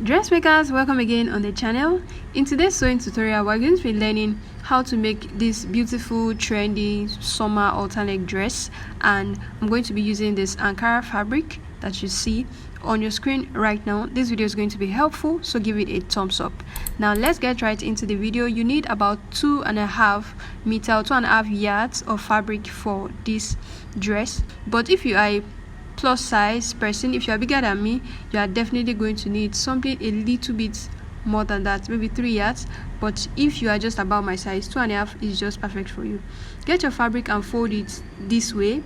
Dressmakers, welcome again on the channel. In today's sewing tutorial, we're going to be learning how to make this beautiful trendy summer alternate dress, and I'm going to be using this Ankara fabric that you see on your screen right now. This video is going to be helpful, so give it a thumbs up. Now let's get right into the video. You need about 2.5 meter or 2.5 yards of fabric for this dress, but if you are a plus size person, if you are bigger than me, you are definitely going to need something a little bit more than that, maybe 3 yards. But if you are just about my size, 2.5 is just perfect for you. Get your fabric and fold it this way,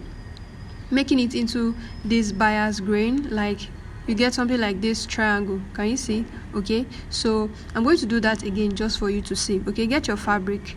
making it into this bias grain, like you get something like this triangle. Can you see? Okay, so I'm going to do that again just for you to see. Okay, get your fabric.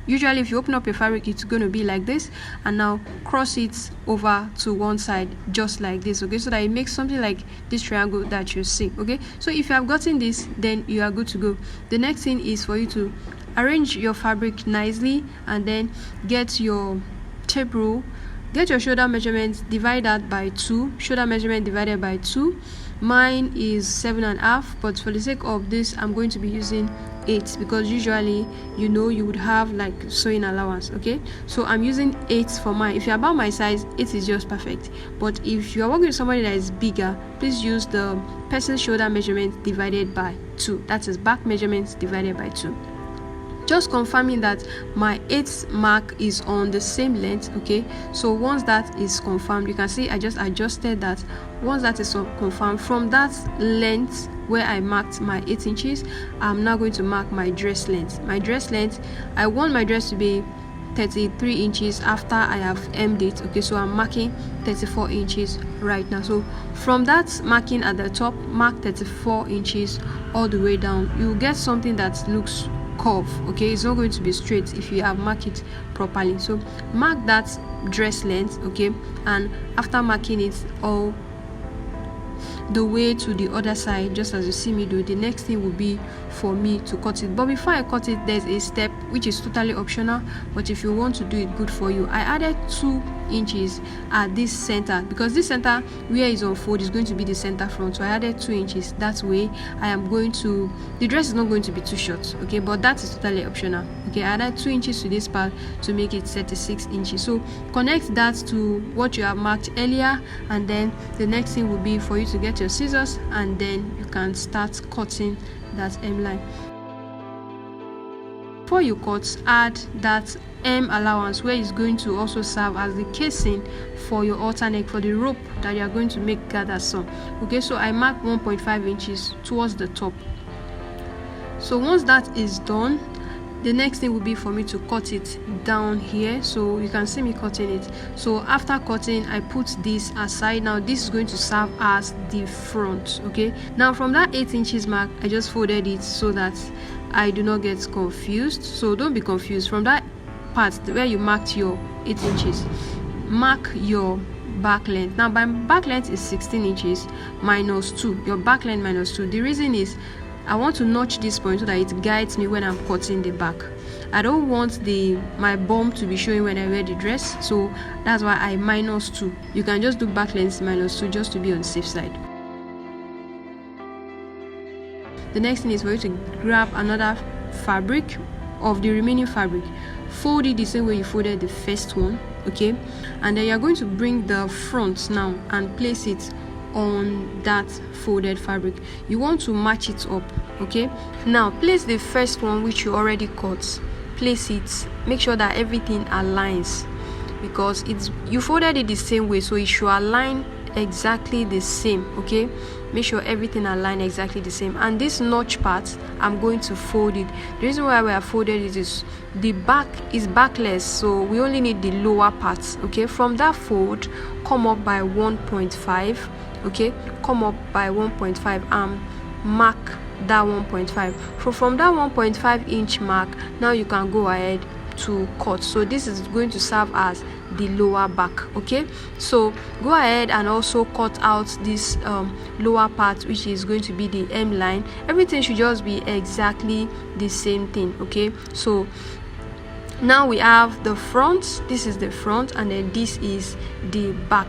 Usually if you open up your fabric, it's going to be like this, and now cross it over to one side just like this. Okay, so that it makes something like this triangle that you see. Okay, so if you have gotten this, then you are good to go. The next thing is for you to arrange your fabric nicely, and then get your tape rule, get your shoulder measurement, divide that by 2. Shoulder measurement divided by 2. Mine is 7.5, but for the sake of this, I'm going to be using 8, because usually you would have like sewing allowance. Okay, so I'm using 8 for mine. If you're about my size, 8 is just perfect. But if you are working with somebody that is bigger, please use the person's shoulder measurement divided by 2. That is back measurement divided by 2. Just confirming that my 8th mark is on the same length. Okay, so once that is confirmed, you can see I just adjusted that. Once that is confirmed, from that length where I marked my 8 inches, I'm now going to mark my dress length. My dress length, I want my dress to be 33 inches after I have hemmed it. Okay, so I'm marking 34 inches right now. So from that marking at the top, mark 34 inches all the way down. You get something that looks curve. Okay, it's not going to be straight if you have marked it properly. So mark that dress length. Okay, and after marking it all the way to the other side, just as you see me do, the next thing will be for me to cut it. But before I cut it, there's a step which is totally optional, but if you want to do it, good for you. I added 2 inches at this center, because this center where is on fold is going to be the center front, so I added 2 inches. That way I am going to, the dress is not going to be too short. Okay, but that is totally optional. Okay, I added 2 inches to this part to make it 36 inches. So connect that to what you have marked earlier, and then the next thing will be for you to get your scissors, and then you can start cutting that hemline. Before you cut, add that hem allowance, where is going to also serve as the casing for your alternate, for the rope that you are going to make gather some. Okay, so I marked 1.5 inches towards the top. So once that is done, the next thing will be for me to cut it down here. So you can see me cutting it. So after cutting, I put this aside. Now this is going to serve as the front. Okay, now from that 8 inches mark, I just folded it so that I do not get confused. So don't be confused. From that part where you marked your 8 inches, mark your back length. Now my back length is 16 inches minus 2. Your back length minus 2. The reason is I want to notch this point so that it guides me when I'm cutting the back. I don't want my bum to be showing when I wear the dress, so that's why I minus 2. You can just do back length minus 2 just to be on the safe side. The next thing is for you to grab another fabric of the remaining fabric, fold it the same way you folded the first one. Okay, and then you're going to bring the front now and place it on that folded fabric. You want to match it up. Okay, now place the first one which you already cut, place it, make sure that everything aligns, because you folded it the same way, so it should align exactly the same. Okay, make sure everything align exactly the same. And this notch part, I'm going to fold it. The reason why we have folded it is the back is backless, so we only need the lower parts. Okay, from that fold, come up by 1.5. Okay, come up by 1.5 mark that 1.5. So from that 1.5 inch mark, now you can go ahead to cut. So this is going to serve as the lower back. Okay, so go ahead and also cut out this lower part, which is going to be the hemline. Everything should just be exactly the same thing. Okay, so now we have the front, this is the front, and then this is the back.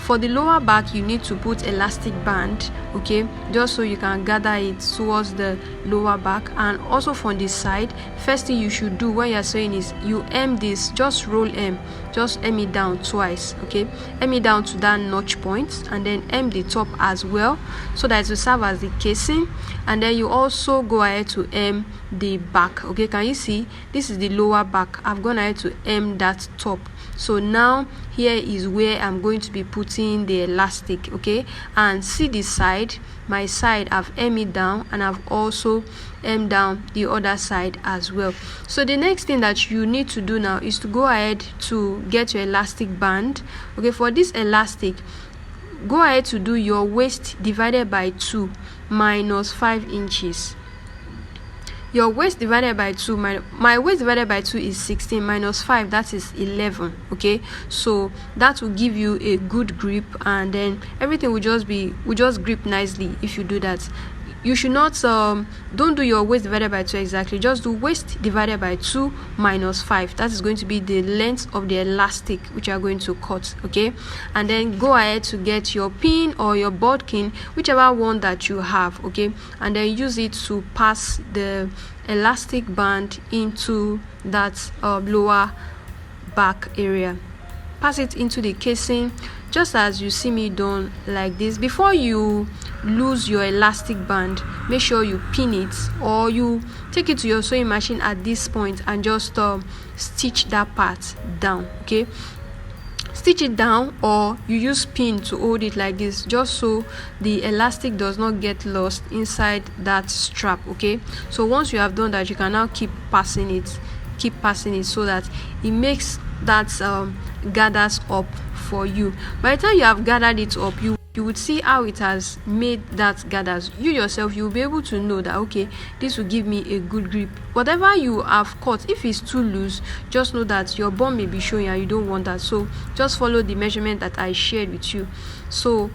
For the lower back, you need to put elastic band, okay, just so you can gather it towards the lower back. And also from the side, first thing you should do when you're sewing is you hem this, just roll hem, just hem it down twice, okay, hem it down to that notch point, and then hem the top as well, so that it will serve as the casing. And then you also go ahead to hem the back, okay. Can you see this is the lower back? I've gone ahead to hem that top. So now here is where I'm going to be putting the elastic, okay. And see the side, my side, I've hemmed it down, and I've also hemmed down the other side as well. So the next thing that you need to do now is to go ahead to get your elastic band, okay. For this elastic, go ahead to do your waist divided by 2 minus 5 inches. Your waist divided by 2, my waist divided by 2 is 16, minus 5, that is 11, okay. So that will give you a good grip, and then everything will just grip nicely if you do that. You should not don't do your waist divided by 2 exactly, just do waist divided by 2 minus 5. That is going to be the length of the elastic which you are going to cut, okay. And then go ahead to get your pin or your bodkin, whichever one that you have, okay, and then use it to pass the elastic band into that lower back area. Pass it into the casing just as you see me done like this. Before you lose your elastic band, make sure you pin it, or you take it to your sewing machine at this point and just stitch that part down, okay. Stitch it down, or you use pin to hold it like this, just so the elastic does not get lost inside that strap, okay. So once you have done that, you can now keep passing it so that it makes that gathers up for you. By the time you have gathered it up, you would see how it has made that gathers. You yourself, you'll be able to know that, okay, this will give me a good grip. Whatever you have cut, if it's too loose, just know that your bum may be showing and you don't want that. So just follow the measurement that I shared with you. So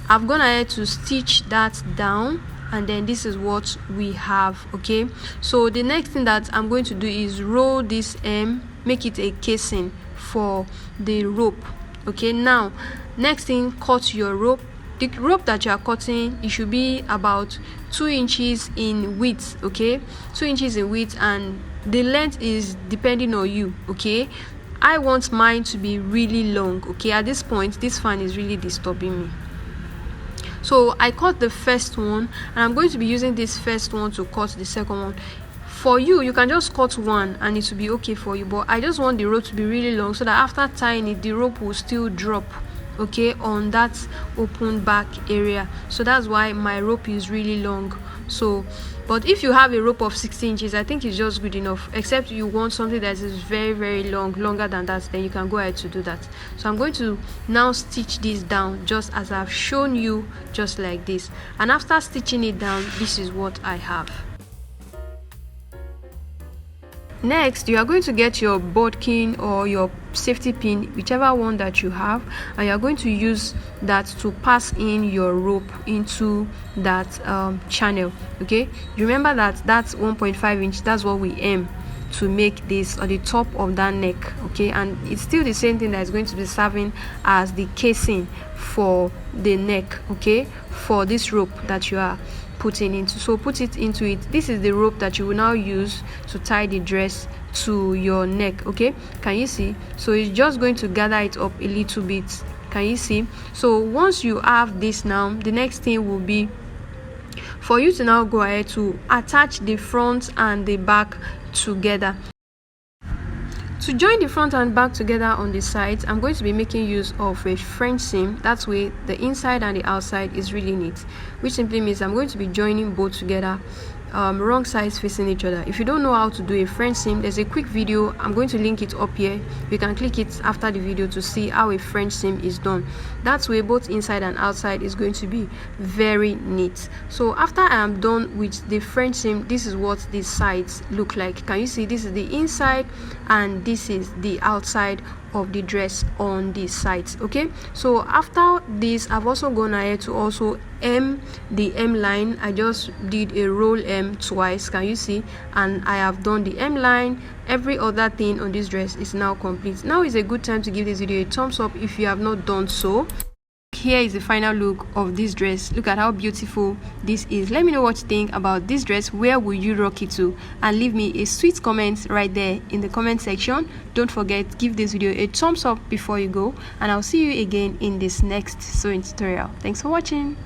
I've gone ahead to stitch that down, and then this is what we have, okay. So the next thing that I'm going to do is roll this hem, make it a casing for the rope, okay. Now next thing, cut your rope. The rope that you are cutting, it should be about 2 inches in width, okay, 2 inches in width, and the length is depending on you, okay. I want mine to be really long, okay. At this point, this fan is really disturbing me, so I cut the first one, and I'm going to be using this first one to cut the second one. For you can just cut one and it will be okay for you, but I just want the rope to be really long so that after tying it, the rope will still drop, okay, on that open back area. So that's why my rope is really long. So but if you have a rope of 16 inches, I think it's just good enough, except you want something that is very, very long, longer than that, then you can go ahead to do that. So I'm going to now stitch this down just as I've shown you, just like this. And after stitching it down, this is what I have. Next, you are going to get your bodkin or your safety pin, whichever one that you have, and you are going to use that to pass in your rope into that channel, okay. You remember that that's 1.5 inch, that's what we aim to make this on the top of that neck, okay. And it's still the same thing that is going to be serving as the casing for the neck, okay, for this rope that you are putting into. So put it into it. This is the rope that you will now use to tie the dress to your neck, okay. Can you see? So it's just going to gather it up a little bit. Can you see? So once you have this, now the next thing will be for you to now go ahead to attach the front and the back together. To join the front and back together on the sides, I'm going to be making use of a French seam. That way the inside and the outside is really neat, which simply means I'm going to be joining both together, wrong sides facing each other. If you don't know how to do a French seam, there's a quick video. I'm going to link it up here. You can click it after the video to see how a French seam is done. That way both inside and outside is going to be very neat. So after I am done with the French seam, this is what the sides look like. Can you see? This is the inside and this is the outside of the dress on the sides, okay. So after this, I've also gone ahead to also hem the hem line. I just did a roll hem twice, can you see? And I have done the hem line. Every other thing on this dress is now complete. Now is a good time to give this video a thumbs up if you have not done so. Here is the final look of this dress. Look at how beautiful this is. Let me know what you think about this dress. Where will you rock it to? And leave me a sweet comment right there in the comment section. Don't forget, give this video a thumbs up before you go, and I'll see you again in this next sewing tutorial. Thanks for watching.